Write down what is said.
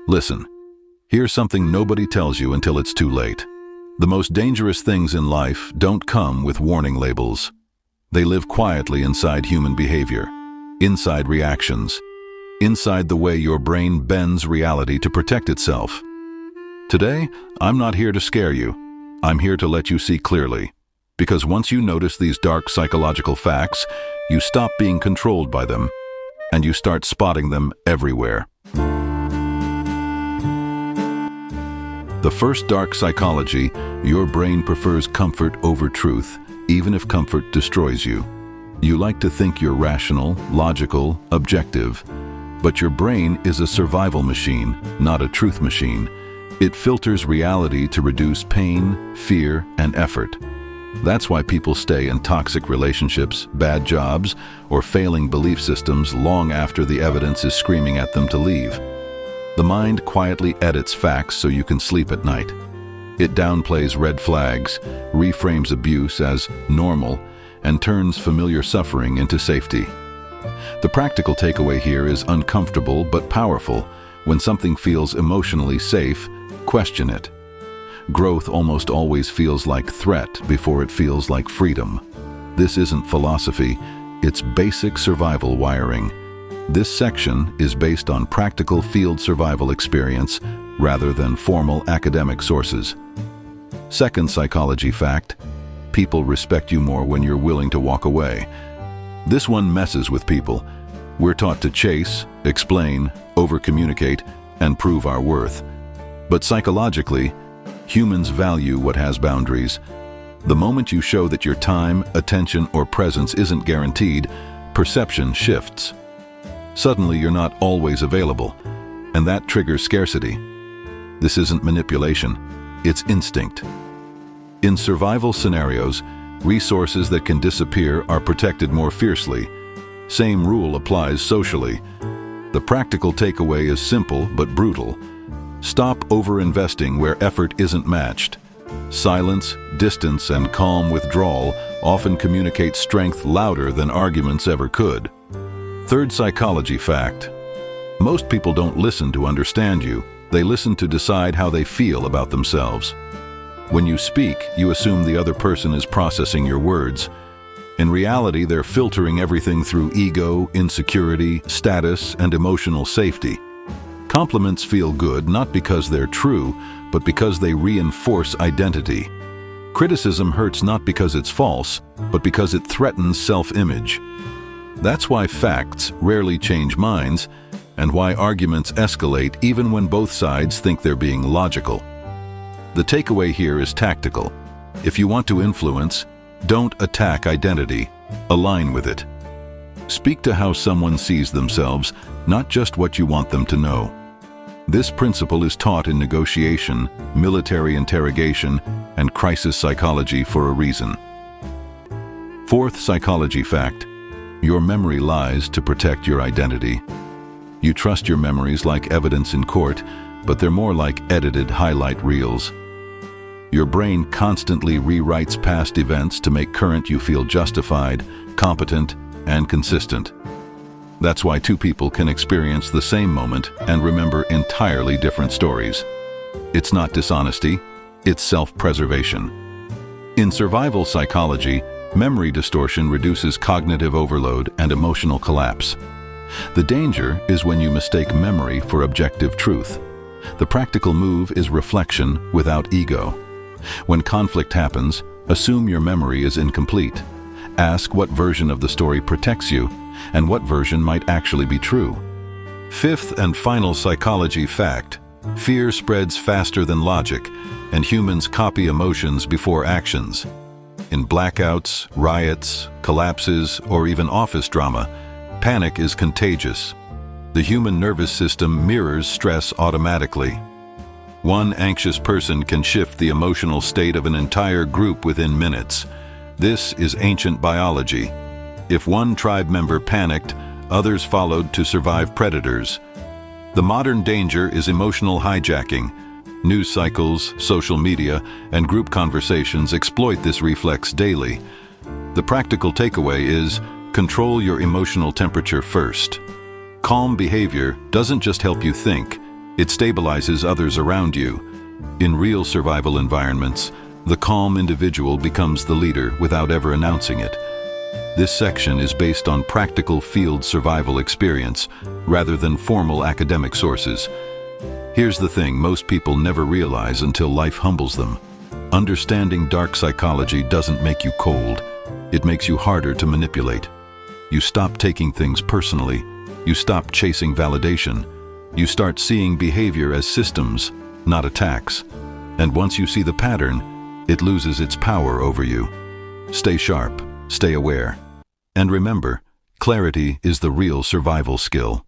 Listen, here's something nobody tells you until it's too late. The most dangerous things in life don't come with warning labels. They live quietly inside human behavior, inside reactions, inside the way your brain bends reality to protect itself. Today, I'm not here to scare you. I'm here to let you see clearly. Because once you notice these dark psychological facts, you stop being controlled by them, and you start spotting them everywhere. The first dark psychology: your brain prefers comfort over truth, even if comfort destroys you. You like to think you're rational, logical, objective, but your brain is a survival machine, not a truth machine. It filters reality to reduce pain, fear, and effort. That's why people stay in toxic relationships, bad jobs, or failing belief systems long after the evidence is screaming at them to leave. The mind quietly edits facts so you can sleep at night. It downplays red flags, reframes abuse as normal, and turns familiar suffering into safety. The practical takeaway here is uncomfortable but powerful. When something feels emotionally safe, question it. Growth almost always feels like threat before it feels like freedom. This isn't philosophy, it's basic survival wiring. This section is based on practical field survival experience rather than formal academic sources. Second psychology fact: people respect you more when you're willing to walk away. This one messes with people. We're taught to chase, explain, over-communicate, and prove our worth. But psychologically, humans value what has boundaries. The moment you show that your time, attention, or presence isn't guaranteed, perception shifts. Suddenly, you're not always available, and that triggers scarcity. This isn't manipulation, it's instinct. In survival scenarios, resources that can disappear are protected more fiercely. Same rule applies socially. The practical takeaway is simple but brutal. Stop over-investing where effort isn't matched. Silence, distance, and calm withdrawal often communicate strength louder than arguments ever could. Third psychology fact: most people don't listen to understand you. They listen to decide how they feel about themselves. When you speak, you assume the other person is processing your words. In reality, they're filtering everything through ego, insecurity, status, and emotional safety. Compliments feel good not because they're true, but because they reinforce identity. Criticism hurts not because it's false, but because it threatens self-image. That's why facts rarely change minds, and why arguments escalate even when both sides think they're being logical. The takeaway here is tactical. If you want to influence, don't attack identity, align with it. Speak to how someone sees themselves, not just what you want them to know. This principle is taught in negotiation, military interrogation, and crisis psychology for a reason. Fourth psychology fact: your memory lies to protect your identity. You trust your memories like evidence in court, but they're more like edited highlight reels. Your brain constantly rewrites past events to make current you feel justified, competent, and consistent. That's why two people can experience the same moment and remember entirely different stories. It's not dishonesty, it's self-preservation. In survival psychology, memory distortion reduces cognitive overload and emotional collapse. The danger is when you mistake memory for objective truth. The practical move is reflection without ego. When conflict happens, assume your memory is incomplete. Ask what version of the story protects you, and what version might actually be true. Fifth and final psychology fact: fear spreads faster than logic, and humans copy emotions before actions. In blackouts, riots, collapses, or even office drama, panic is contagious. The human nervous system mirrors stress automatically. One anxious person can shift the emotional state of an entire group within minutes. This is ancient biology. If one tribe member panicked, others followed to survive predators. The modern danger is emotional hijacking. News cycles, social media, and group conversations exploit this reflex daily. The practical takeaway is: control your emotional temperature first. Calm behavior doesn't just help you think, It stabilizes others around you. In real survival environments, the calm individual becomes the leader without ever announcing it. This section is based on practical field survival experience rather than formal academic sources. Here's the thing most people never realize until life humbles them. Understanding dark psychology doesn't make you cold. It makes you harder to manipulate. You stop taking things personally. You stop chasing validation. You start seeing behavior as systems, not attacks. And once you see the pattern, it loses its power over you. Stay sharp, stay aware. And remember, clarity is the real survival skill.